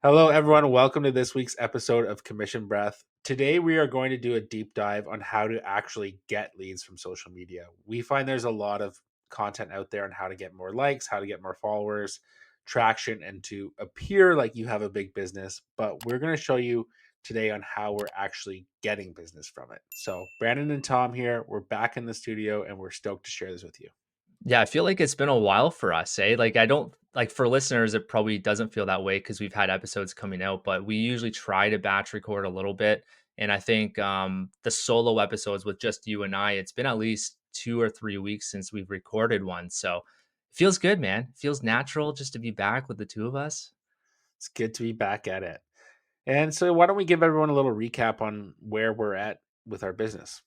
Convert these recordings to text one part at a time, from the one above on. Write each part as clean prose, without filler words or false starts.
Hello, everyone. Welcome to this week's episode of Commission Breath. Today, we are going to do a deep dive on how to actually get leads from social media. We find there's a lot of content out there on how to get more likes, how to get more followers, traction, and to appear like you have a big business. But we're going to show you today on how we're actually getting business from it. So, Brandon and Tom here, we're back in the studio and we're stoked to share this with you. Yeah, I feel like it's been a while for us, eh? Like I don't like for listeners, it probably doesn't feel that way because we've had episodes coming out, but we usually try to batch record a little bit. And I think the solo episodes with just you and I, it's been at least 2 or 3 weeks since we've recorded one. So it feels good, man. It feels natural just to be back with the two of us. It's good to be back at it. And so, why don't we give everyone a little recap on where we're at with our business?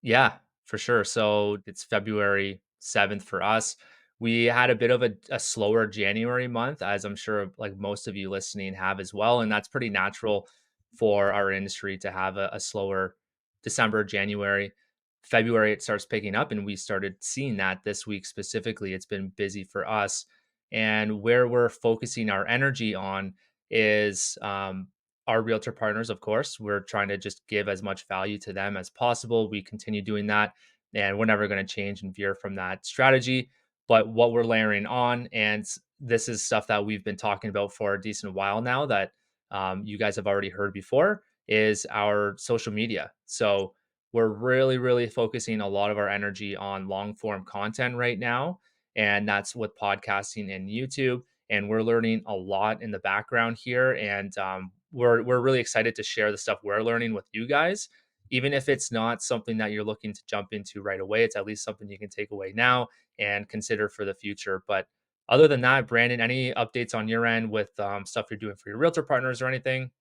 Yeah, for sure. So it's February 7th for us. We had a bit of a slower January month, as I'm sure like most of you listening have as well. And that's pretty natural for our industry to have a slower December, January. February, it starts picking up, and we started seeing that this week specifically. It's been busy for us. And where we're focusing our energy on is our realtor partners, of course. We're trying to just give as much value to them as possible. We continue doing that, and we're never going to change and veer from that strategy. But what we're layering on, and this is stuff that we've been talking about for a decent while now that you guys have already heard before, is our social media. So we're really, really focusing a lot of our energy on long form content right now. And that's with podcasting and YouTube. And we're learning a lot in the background here. And we're really excited to share the stuff we're learning with you guys. Even if it's not something that you're looking to jump into right away, it's at least something you can take away now and consider for the future. But other than that, Brandon, any updates on your end with stuff you're doing for your realtor partners or anything?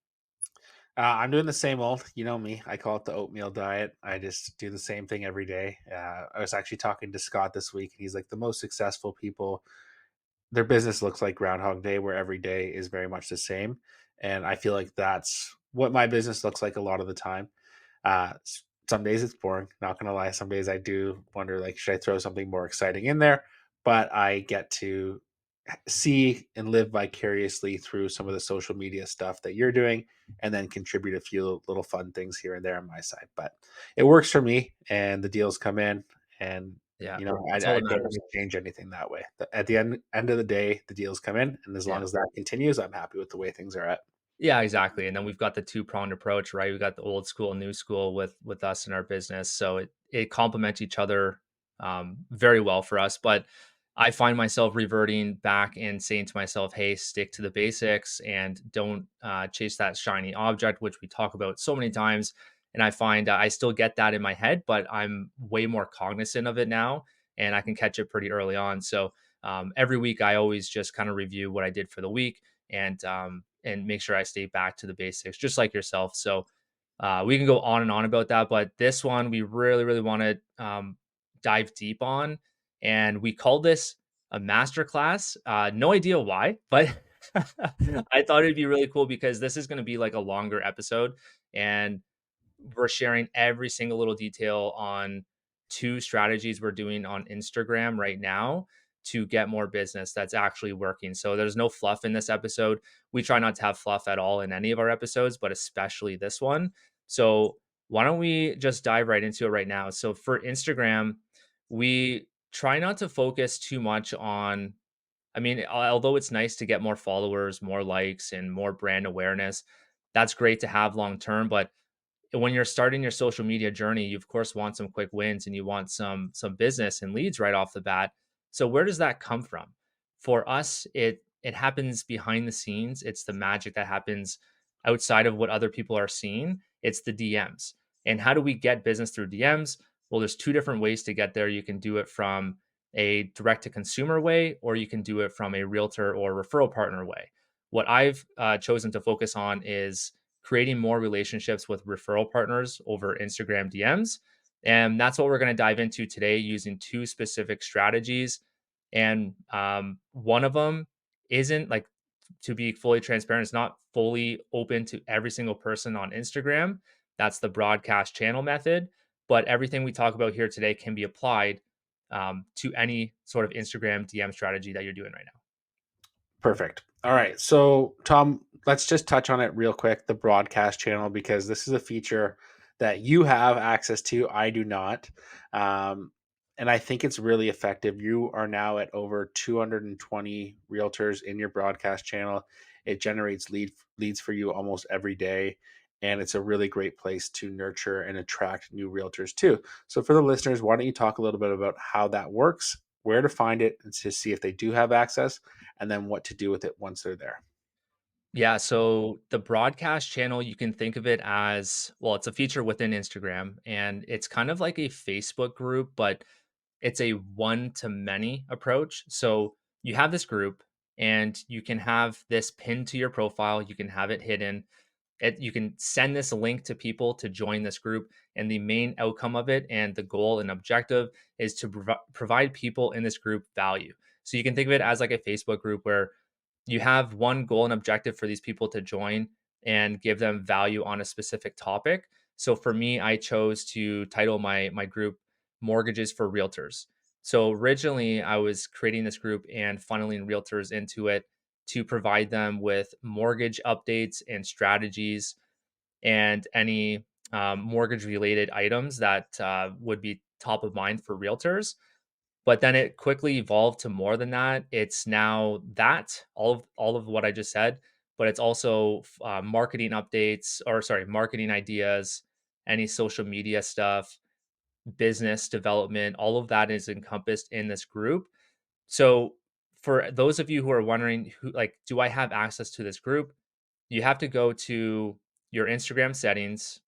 I'm doing the same old, you know me. I call it the oatmeal diet. I just do the same thing every day. I was actually talking to Scott this week, and he's like, the most successful people, their business looks like Groundhog Day, where every day is very much the same. And I feel like that's what my business looks like a lot of the time. Some days it's boring, not gonna lie. Some days I do wonder, like, should I throw something more exciting in there? But I get to see and live vicariously through some of the social media stuff that you're doing, and then contribute a few little fun things here and there on my side. But it works for me, and the deals come in, and Yeah, I that's all that don't matters. really change anything that way. At the end of the day, the deals come in, and as long Yeah. as that continues, I'm happy with the way things are at. Yeah, exactly. And then we've got the two-pronged approach, right? We got the old school and new school with us in our business. So it complements each other very well for us. But I find myself reverting back and saying to myself, hey, stick to the basics and don't chase that shiny object, which we talk about so many times. And I find I still get that in my head, but I'm way more cognizant of it now and I can catch it pretty early on. So every week, I always just kind of review what I did for the week and make sure I stay back to the basics, just like yourself. So we can go on and on about that, but this one we really, really want to dive deep on, and we call this a masterclass. No idea why, but I thought it'd be really cool because this is going to be like a longer episode, and we're sharing every single little detail on two strategies we're doing on Instagram right now to get more business that's actually working. So there's no fluff in this episode. We try not to have fluff at all in any of our episodes, but especially this one. So why don't we just dive right into it right now? So for Instagram, we try not to focus too much on, I mean, although it's nice to get more followers, more likes, and more brand awareness, that's great to have long term. But when you're starting your social media journey, you of course want some quick wins and you want some business and leads right off the bat. So where does that come from? For us, it happens behind the scenes. It's the magic that happens outside of what other people are seeing. It's the DMs. And how do we get business through DMs? Well, there's two different ways to get there. You can do it from a direct to consumer way, or you can do it from a realtor or referral partner way. What I've chosen to focus on is creating more relationships with referral partners over Instagram DMs. And that's what we're going to dive into today using two specific strategies. And one of them isn't like, to be fully transparent, it's not fully open to every single person on Instagram. That's the broadcast channel method. But everything we talk about here today can be applied to any sort of Instagram DM strategy that you're doing right now. Perfect. All right. So, Tom, let's just touch on it real quick, the broadcast channel, because this is a feature that you have access to. I do not. Um, and I think it's really effective. You are now at over 220 realtors in your broadcast channel. It generates leads for you almost every day. And it's a really great place to nurture and attract new realtors too. So, for the listeners, why don't you talk a little bit about how that works, where to find it, and to see if they do have access, and then what to do with it once they're there. Yeah, so the broadcast channel, you can think of it as well, it's a feature within Instagram, and it's kind of like a Facebook group, but it's a one to many approach. So you have this group and you can have this pinned to your profile, you can have it hidden. You can send this link to people to join this group, and the main outcome of it and the goal and objective is to provide people in this group value. So you can think of it as like a Facebook group where you have one goal and objective for these people to join and give them value on a specific topic. So for me, I chose to title my group Mortgages for Realtors. So originally I was creating this group and funneling realtors into it to provide them with mortgage updates and strategies and any mortgage related items that would be top of mind for realtors. But then it quickly evolved to more than that. It's now that all of what I just said, but it's also marketing updates, or sorry, marketing ideas, any social media stuff, business development. All of that is encompassed in this group. So for those of you who are wondering, who like, do I have access to this group? You have to go to your Instagram settings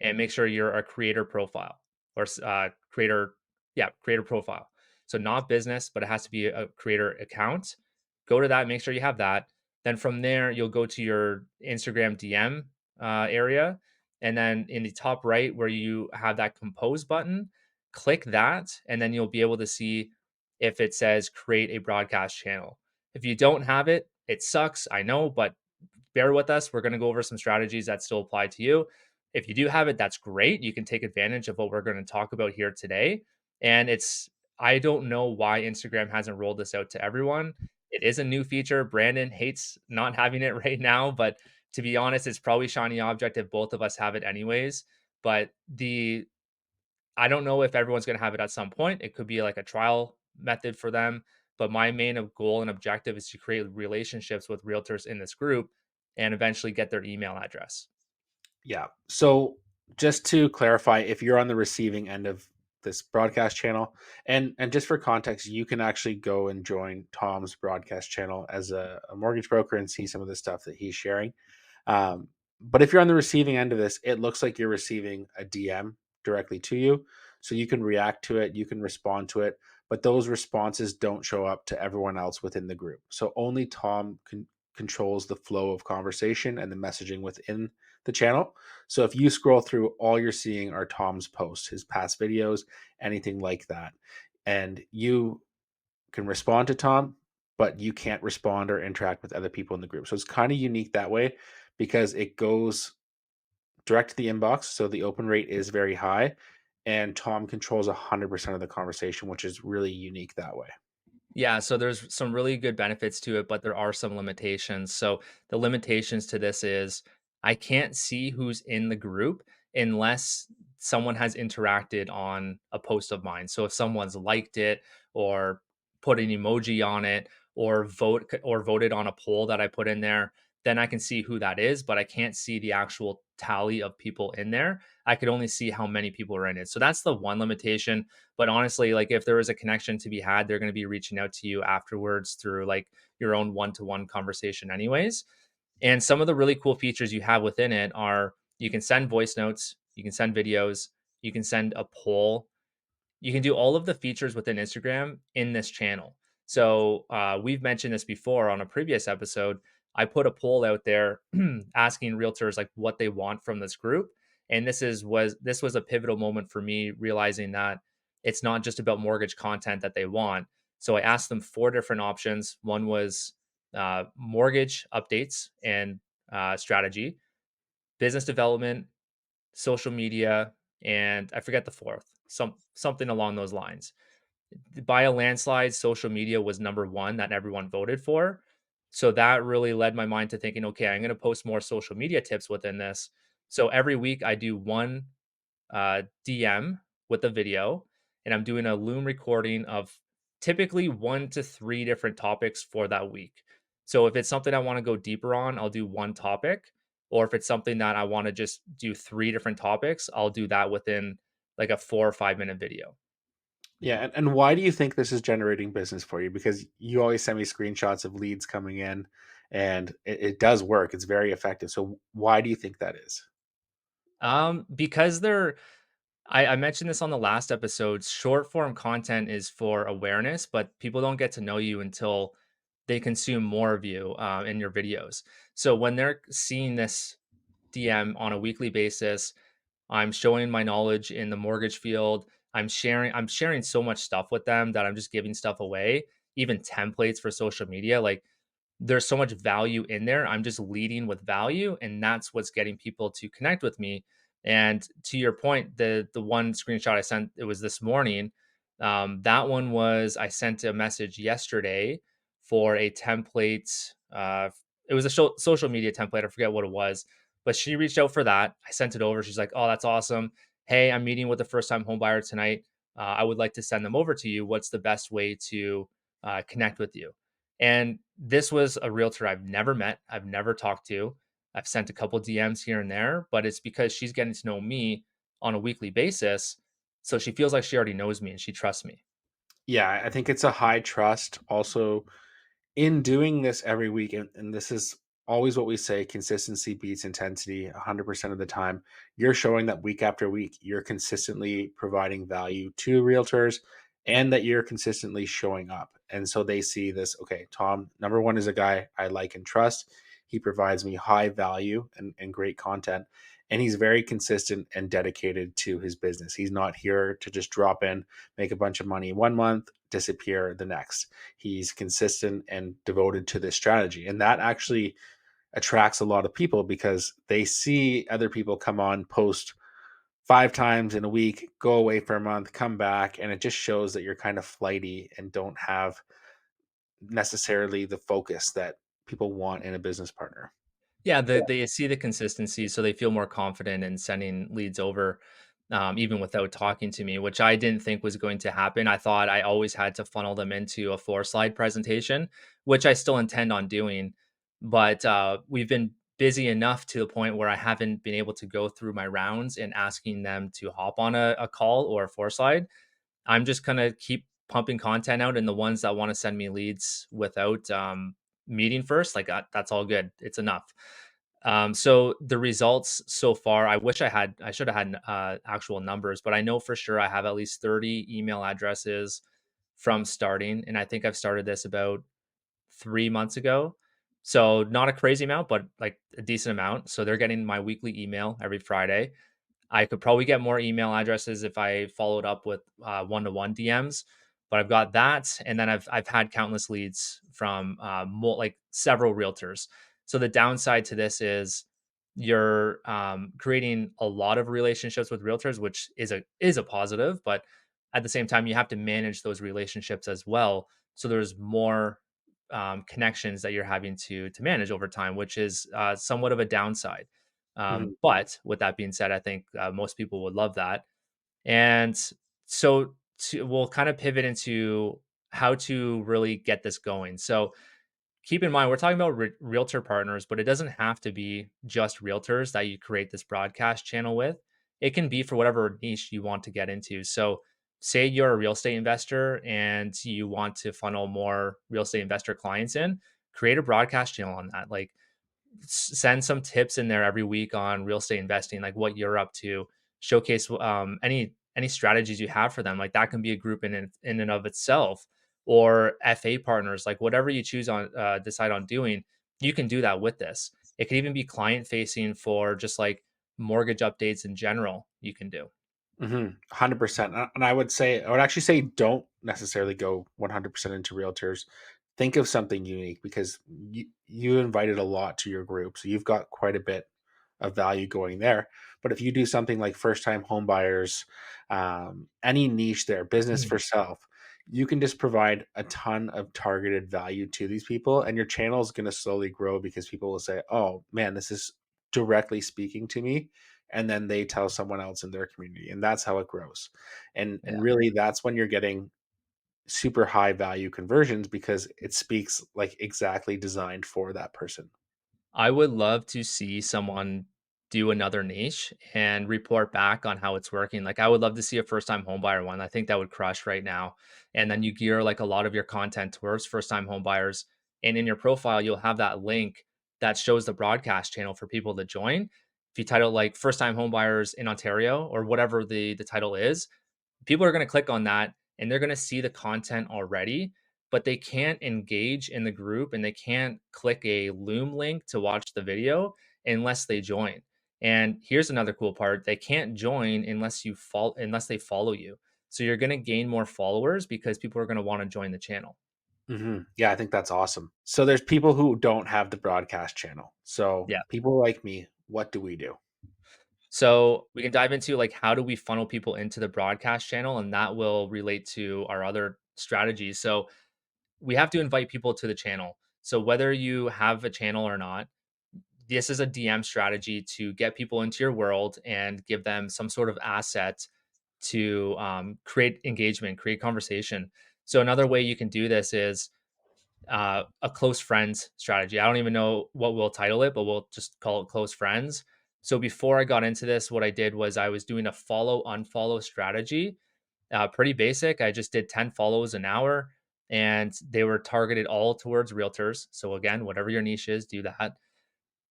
and make sure you're a creator profile or creator, yeah, creator profile. So not business, but it has to be a creator account. Go to that, make sure you have that. Then from there, you'll go to your Instagram DM area, and then in the top right where you have that compose button, click that, and then you'll be able to see if it says create a broadcast channel. If you don't have it, it sucks, I know, but bear with us. We're going to go over some strategies that still apply to you. If you do have it, that's great. You can take advantage of what we're going to talk about here today. And I don't know why Instagram hasn't rolled this out to everyone. It is a new feature. Brandon hates not having it right now, but to be honest, it's probably shiny object if both of us have it anyways. But I don't know if everyone's going to have it at some point. It could be like a trial method for them. But my main goal and objective is to create relationships with realtors in this group and eventually get their email address. Yeah. So just to clarify, if you're on the receiving end of this broadcast channel, and just for context, you can actually go and join Tom's broadcast channel as a mortgage broker and see some of the stuff that he's sharing. Um, but if you're on the receiving end of this, it looks like you're receiving a DM directly to you. So you can react to it, you can respond to it, but those responses don't show up to everyone else within the group. So only Tom controls the flow of conversation and the messaging within the channel. So if you scroll through, all you're seeing are Tom's posts, his past videos, anything like that. And you can respond to Tom, but you can't respond or interact with other people in the group. So it's kind of unique that way because it goes direct to the inbox. So the open rate is very high. And Tom controls 100% of the conversation, which is really unique that way. Yeah, so there's some really good benefits to it, but there are some limitations. So the limitations to this is I can't see who's in the group unless someone has interacted on a post of mine. So if someone's liked it or put an emoji on it or voted on a poll that I put in there, then I can see who that is, but I can't see the actual tally of people in there. I could only see how many people are in it. So that's the one limitation. But honestly, like if there is a connection to be had, they're going to be reaching out to you afterwards through like your own one-to-one conversation anyways. And some of the really cool features you have within it are you can send voice notes, you can send videos, you can send a poll, you can do all of the features within Instagram in this channel. So we've mentioned this before on a previous episode. I put a poll out there asking realtors like what they want from this group, and this was a pivotal moment for me realizing that it's not just about mortgage content that they want. So I asked them four different options. One was mortgage updates and strategy, business development, social media, and I forget the fourth, something along those lines. By a landslide, social media was number one that everyone voted for. So that really led my mind to thinking, okay, I'm going to post more social media tips within this. So every week I do one DM with a video, and I'm doing a Loom recording of typically 1 to 3 different topics for that week. So if it's something I want to go deeper on, I'll do one topic. Or if it's something that I want to just do 3 different topics, I'll do that within like a 4 or 5 minute video. Yeah, and why do you think this is generating business for you? Because you always send me screenshots of leads coming in, and it does work. It's very effective. So why do you think that is? Because I mentioned this on the last episode. Short form content is for awareness, but people don't get to know you until they consume more of you in your videos. So when they're seeing this DM on a weekly basis, I'm showing my knowledge in the mortgage field. I'm sharing so much stuff with them that I'm just giving stuff away, even templates for social media. Like there's so much value in there. I'm just leading with value, and that's what's getting people to connect with me. And to your point, the one screenshot I sent, it was this morning. That one was I sent a message yesterday for a template. It was a social media template. I forget what it was, but she reached out for that. I sent it over. She's like, "Oh, that's awesome. Hey, I'm meeting with a first time home buyer tonight. I would like to send them over to you. What's the best way to connect with you?" And this was a realtor I've never met, I've never talked to. I've sent a couple DMs here and there, but it's because she's getting to know me on a weekly basis. So she feels like she already knows me and she trusts me. Yeah, I think it's a high trust. Also, in doing this every week, and this is always what we say, consistency beats intensity 100% of the time. You're showing that week after week, you're consistently providing value to realtors and that you're consistently showing up. And so they see this, okay, Tom, number one, is a guy I like and trust. He provides me high value and great content. And he's very consistent and dedicated to his business. He's not here to just drop in, make a bunch of money 1 month, disappear the next. He's consistent and devoted to this strategy. And that actually attracts a lot of people because they see other people come on, post 5 times in a week, go away for a month, come back, and it just shows that you're kind of flighty and don't have necessarily the focus that people want in a business partner. Yeah, they see the consistency, so they feel more confident in sending leads over, even without talking to me, which I didn't think was going to happen. I thought I always had to funnel them into a 4 slide presentation, which I still intend on doing. But we've been busy enough to the point where I haven't been able to go through my rounds and asking them to hop on a call or a 4 slide. I'm just gonna keep pumping content out, and the ones that want to send me leads without meeting first, like that's all good. It's enough. So the results so far, I should have had actual numbers, but I know for sure I have at least 30 email addresses from starting, and I think I've started this about 3 months ago. So not a crazy amount, but like a decent amount. So they're getting my weekly email every Friday. I could probably get more email addresses if I followed up with one-to-one DMs, but I've got that, and then I've had countless leads from like several realtors. So the downside to this is you're creating a lot of relationships with realtors, which is a positive, but at the same time you have to manage those relationships as well. So there's more connections that you're having to manage over time, which is somewhat of a downside. Mhm. But with that being said, I think most people would love that. And so we'll kind of pivot into how to really get this going. So keep in mind, we're talking about realtor partners, but it doesn't have to be just realtors that you create this broadcast channel with. It can be for whatever niche you want to get into. So, say you're a real estate investor and you want to funnel more real estate investor clients in, create a broadcast channel on that. Like, send some tips in there every week on real estate investing, like what you're up to. Showcase any strategies you have for them. Like that can be a group in and of itself, or FA partners, like whatever you choose on decide on doing, you can do that with this. It could even be client facing for just like mortgage updates in general. You can do. 100%. And I would actually say don't necessarily go 100% into realtors. Think of something unique because you invited a lot to your group. So you've got quite a bit of value going there. But if you do something like first time home buyers, any niche there, business for self, you can just provide a ton of targeted value to these people, and your channel is going to slowly grow because people will say, "Oh man, this is directly speaking to me." And then they tell someone else in their community, and that's how it grows. And Yeah. really that's when you're getting super high value conversions because it speaks like exactly designed for that person. I would love to see someone do another niche and report back on how it's working. Like I would love to see a first time homebuyer one. I think that would crush right now. And then you gear like a lot of your content towards first time homebuyers. And in your profile, you'll have that link that shows the broadcast channel for people to join. If you title like first time homebuyers in Ontario or whatever the title is, people are going to click on that and they're going to see the content already, but they can't engage in the group and they can't click a Loom link to watch the video unless they join. And here's another cool part: they can't join unless they follow you. So you're going to gain more followers because people are going to want to join the channel. Yeah, I think that's awesome. So there's people who don't have the broadcast channel. So Yeah. people like me, what do we do? So we can dive into like how do we funnel people into the broadcast channel, and that will relate to our other strategies. So we have to invite people to the channel. So whether you have a channel or not, this is a DM strategy to get people into your world and give them some sort of asset to create engagement, create conversation. So another way you can do this is a close friends strategy. I don't even know what we'll title it, but we'll just call it close friends. So before I got into this, what I did was I was doing a follow unfollow strategy. Pretty basic. I just did 10 follows an hour and they were targeted all towards realtors. So again, whatever your niche is, do that.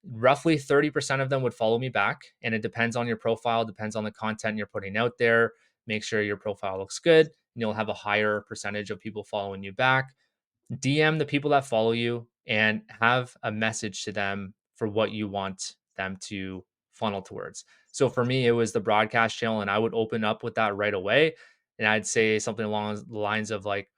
Roughly 30% of them would follow me back. And it depends on your profile, depends on the content you're putting out there. Make sure your profile looks good and you'll have a higher percentage of people following you back. DM the people that follow you and have a message to them for what you want them to funnel towards. So for me, it was the broadcast channel, and I would open up with that right away. And I'd say something along the lines of like,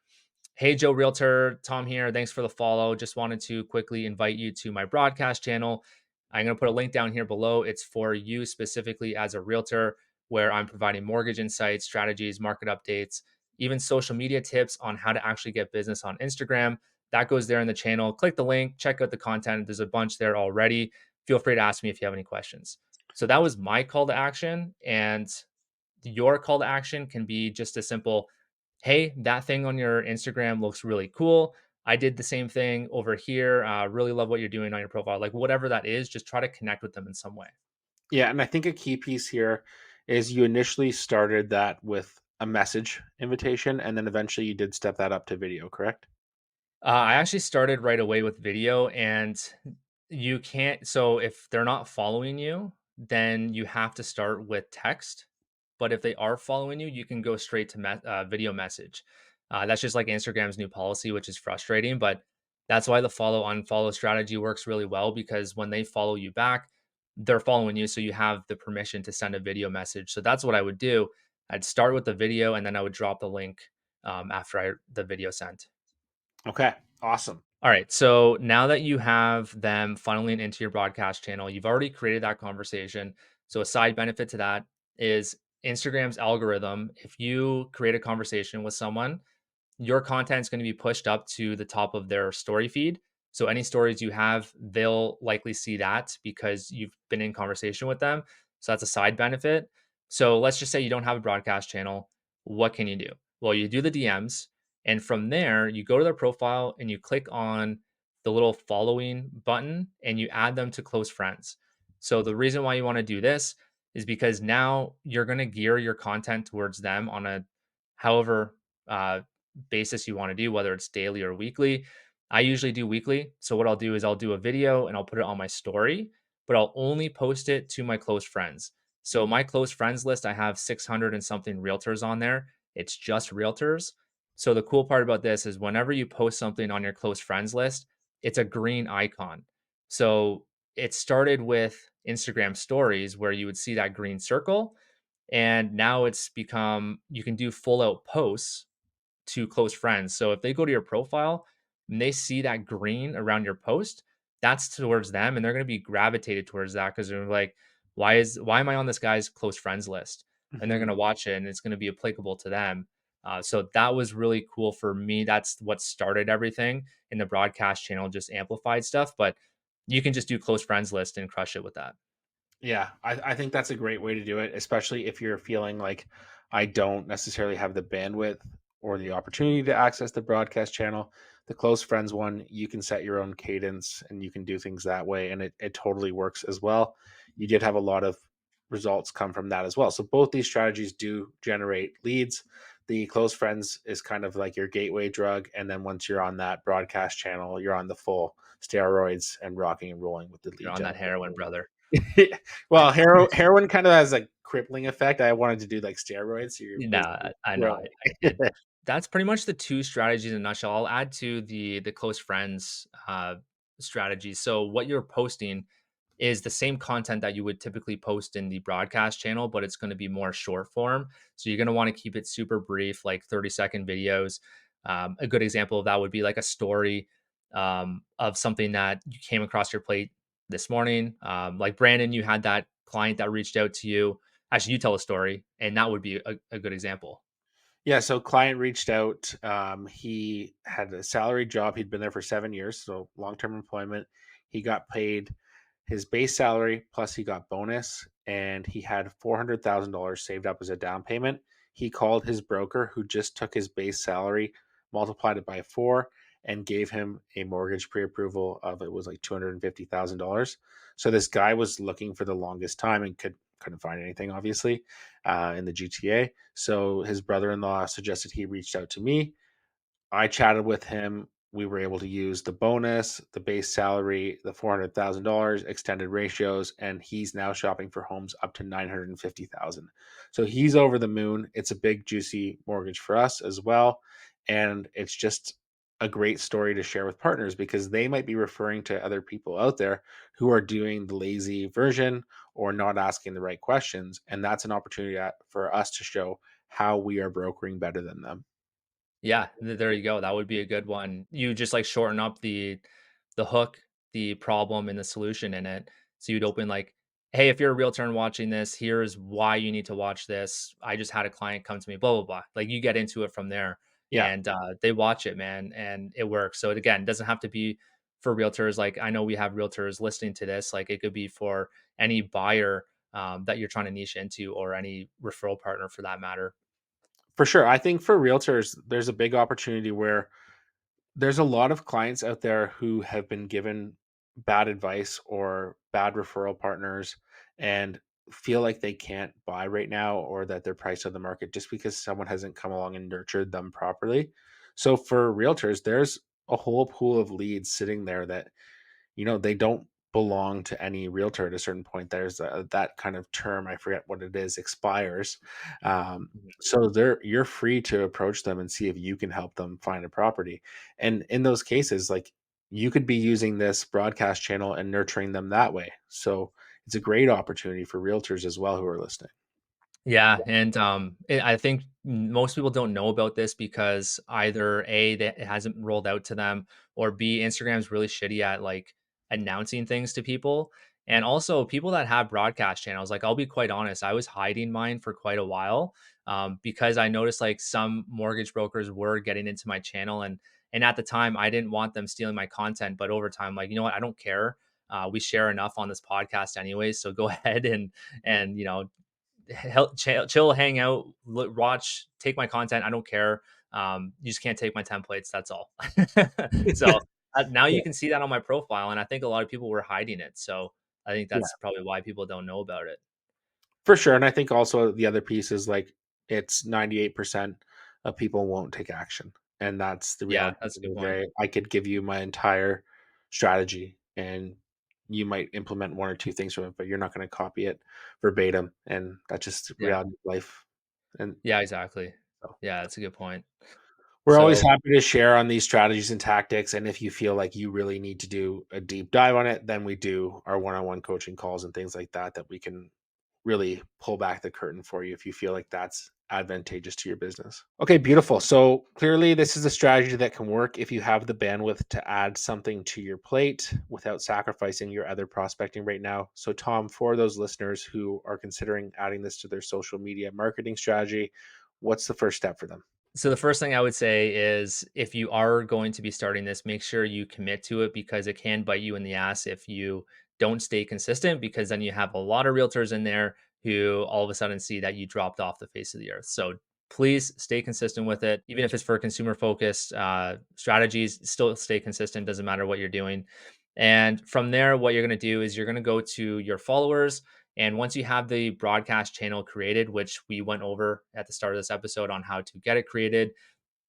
"Hey, Joe Realtor, Tom here. Thanks for the follow. Just wanted to quickly invite you to my broadcast channel. I'm going to put a link down here below. It's for you specifically as a realtor, where I'm providing mortgage insights, strategies, market updates, even social media tips on how to actually get business on Instagram. That goes there in the channel. Click the link, check out the content. There's a bunch there already. Feel free to ask me if you have any questions." So that was my call to action. And your call to action can be just as simple: "Hey, that thing on your Instagram looks really cool. I did the same thing over here. Really love what you're doing on your profile." Like whatever that is, just try to connect with them in some way. Yeah, and I think a key piece here is you initially started that with a message invitation, and then eventually you did step that up to video, correct? I actually started right away with video, and you can't. So if they're not following you, then you have to start with text. But if they are following you, you can go straight to video message. That's just like Instagram's new policy, which is frustrating. But that's why the follow unfollow strategy works really well, because when they follow you back, they're following you. So you have the permission to send a video message. So that's what I would do. I'd start with the video and then I would drop the link after the video sent. Okay, awesome. All right. So now that you have them funneling into your broadcast channel, you've already created that conversation. So a side benefit to that is Instagram's algorithm. If you create a conversation with someone, your content is going to be pushed up to the top of their story feed. So any stories you have, they'll likely see that because you've been in conversation with them. So that's a side benefit. So let's just say you don't have a broadcast channel. What can you do? Well, you do the DMs, and from there, you go to their profile and you click on the little following button and you add them to close friends. So the reason why you want to do this is because now you're going to gear your content towards them on a however uh, basis you want to do, whether it's daily or weekly. I usually do weekly. So what I'll do is I'll do a video and I'll put it on my story, but I'll only post it to my close friends. So my close friends list, I have 600 and something realtors on there. It's just realtors. So the cool part about this is whenever you post something on your close friends list, it's a green icon. So it started with Instagram stories where you would see that green circle. And now it's become, you can do full out posts to close friends. So if they go to your profile and they see that green around your post, that's towards them and they're going to be gravitated towards that because they're like, why am I on this guy's close friends list? And they're going Mhm. to watch it and it's going to be applicable to them. So that was really cool for me. That's what started everything, and the broadcast channel just amplified stuff. But you can just do close friends list and crush it with that. Yeah, I think that's a great way to do it, especially if you're feeling like I don't necessarily have the bandwidth or the opportunity to access the broadcast channel. The close friends one, you can set your own cadence and you can do things that way, and it totally works as well. You did have a lot of results come from that as well. So both these strategies do generate leads. The close friends is kind of like your gateway drug, and then once you're on that broadcast channel, you're on the full steroids and rocking and rolling with the You're lead on that generation. heroin, brother. Well, heroin kind of has a crippling effect. I wanted to do like steroids, so you're No, basically I know. growing. That's pretty much the two strategies in a nutshell. I'll add to the close friends strategy. So what you're posting is the same content that you would typically post in the broadcast channel, but it's going to be more short form. So you're going to want to keep it super brief, like 30-second videos. A good example of that would be like a story of something that you came across your plate this morning. Like Brandon, you had that client that reached out to you. Actually, you tell a story, and that would be a good example. Yeah, so client reached out. He had a salaried job. He'd been there for 7 years, so long-term employment. He got paid his base salary plus he got bonus, and he had $400,000 saved up as a down payment. He called his broker, who just took his base salary, multiplied it by four, and gave him a mortgage pre-approval of it was like $250,000. So this guy was looking for the longest time and couldn't find anything, obviously, in the GTA. So his brother-in-law suggested he reached out to me. I chatted with him. We were able to use the bonus, the base salary, the $400,000, extended ratios, and he's now shopping for homes up to 950,000. So he's over the moon. It's a big juicy mortgage for us as well, and it's just a great story to share with partners because they might be referring to other people out there who are doing the lazy version or not asking the right questions, and that's an opportunity for us to show how we are brokering better than them. Yeah, there you go. That would be a good one. You just like shorten up the hook, the problem, and the solution in it. So you'd open like, "Hey, if you're a realtor and watching this, here's why you need to watch this. I just had a client come to me, blah blah blah." Like you get into it from there, Yeah, and they watch it, man, and it works. So again, it doesn't have to be for realtors. Like I know we have realtors listening to this. Like it could be for any buyer that you're trying to niche into, or any referral partner for that matter. for sure. I think for realtors, there's a big opportunity where there's a lot of clients out there who have been given bad advice or bad referral partners and feel like they can't buy right now or that they're priced on the market just because someone hasn't come along and nurtured them properly. So for realtors, there's a whole pool of leads sitting there that they don't belong to any realtor at a certain point. There's that kind of term, I forget what it is, expires. Um, so you're free to approach them and see if you can help them find a property. And in those cases, like you could be using this broadcast channel and nurturing them that way. So it's a great opportunity for realtors as well who are listening. Yeah, and I think most people don't know about this because either A, that it hasn't rolled out to them, or B, Instagram's really shitty at like announcing things to people. And also, people that have broadcast channels, like I'll be quite honest, I was hiding mine for quite a while because I noticed like some mortgage brokers were getting into my channel, and at the time I didn't want them stealing my content, but over time, like you know what, I don't care. We share enough on this podcast anyways, so go ahead and chill, hang out, watch, take my content. I don't care. You just can't take my templates. That's all. So now Yeah. you can see that on my profile, and I think a lot of people were hiding it. So I think Yeah. that's probably why people don't know about it. For sure, and I think also the other piece is like it's 98% of people won't take action, and that's the Yeah, reality that's a of good the point. day. I could give you my entire strategy, and you might implement one or two things from it, but you're not going to copy it verbatim, and that's just the Yeah, reality of life. And yeah, exactly. so Yeah, that's a good point. we're always So happy to share on these strategies and tactics. And if you feel like you really need to do a deep dive on it, then we do our one-on-one coaching calls and things like that that we can really pull back the curtain for you if you feel like that's advantageous to your business. Okay, beautiful. So clearly, this is a strategy that can work if you have the bandwidth to add something to your plate without sacrificing your other prospecting right now. So, Tom, for those listeners who are considering adding this to their social media marketing strategy, what's the first step for them? So the first thing I would say is if you are going to be starting this, make sure you commit to it because it can bite you in the ass if you don't stay consistent, because then you have a lot of realtors in there who all of a sudden see that you dropped off the face of the earth. So please stay consistent with it. Even if it's for consumer focused strategies, still stay consistent. Doesn't matter what you're doing. And from there, what you're going to do is you're going to go to your followers. And once you have the broadcast channel created, which we went over at the start of this episode on how to get it created,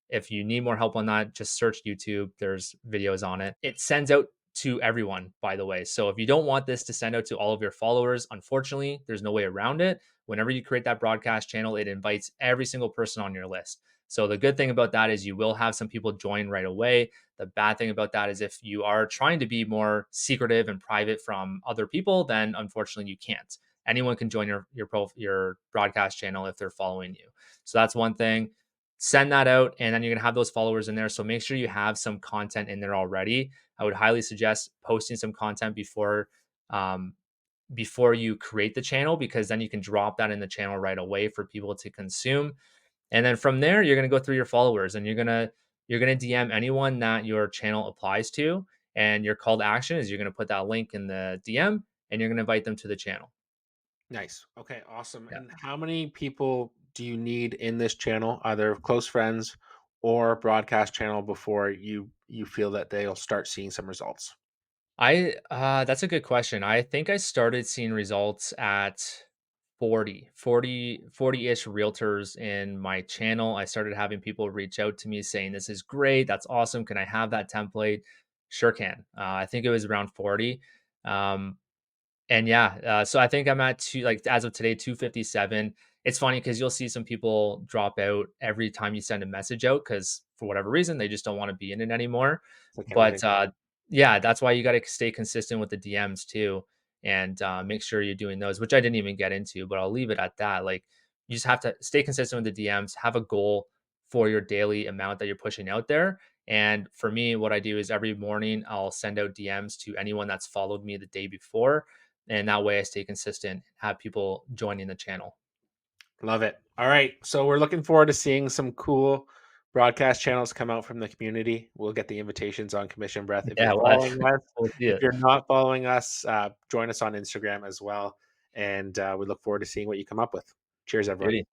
if you need more help on that, just search YouTube. There's videos on it. It sends out to everyone, by the way. So if you don't want this to send out to all of your followers, unfortunately, there's no way around it. Whenever you create that broadcast channel, it invites every single person on your list. So the good thing about that is you will have some people join right away. The bad thing about that is if you are trying to be more secretive and private from other people, then unfortunately you can't. Anyone can join your broadcast channel if they're following you. So that's one thing. Send that out, and then you're gonna have those followers in there. So make sure you have some content in there already. I would highly suggest posting some content um, before you create the channel, because then you can drop that in the channel right away for people to consume. And then from there, you're gonna go through your followers, and you're gonna DM anyone that your channel applies to. And your call to action is you're gonna put that link in the DM, and you're gonna invite them to the channel. Nice. Okay, awesome. Yeah. And how many people do you need in this channel, either close friends or broadcast channel, before you feel that they'll start seeing some results? I That's a good question. I think I started seeing results at 40-ish realtors in my channel. I started having people reach out to me saying, "This is great. That's awesome. Can I have that template?" Sure can. I think it was around 40. Um, and yeah, so I think I'm at two, like as of today, 257. It's funny because you'll see some people drop out every time you send a message out because for whatever reason they just don't want to be in it anymore. It's like But everything. yeah, that's why you got to stay consistent with the DMs too, and make sure you're doing those, which I didn't even get into, but I'll leave it at that. Like you just have to stay consistent with the DMs, have a goal for your daily amount that you're pushing out there. And for me, what I do is every morning I'll send out DMs to anyone that's followed me the day before, and that way I stay consistent, have people joining the channel. Love it. All right. So we're looking forward to seeing some cool broadcast channels come out from the community. We'll get the invitations on Commission Breath. If you're Yeah, well, following us, we'll see if it. you're not following us, join us on Instagram as well. And we look forward to seeing what you come up with. Cheers, everyone. Beauty.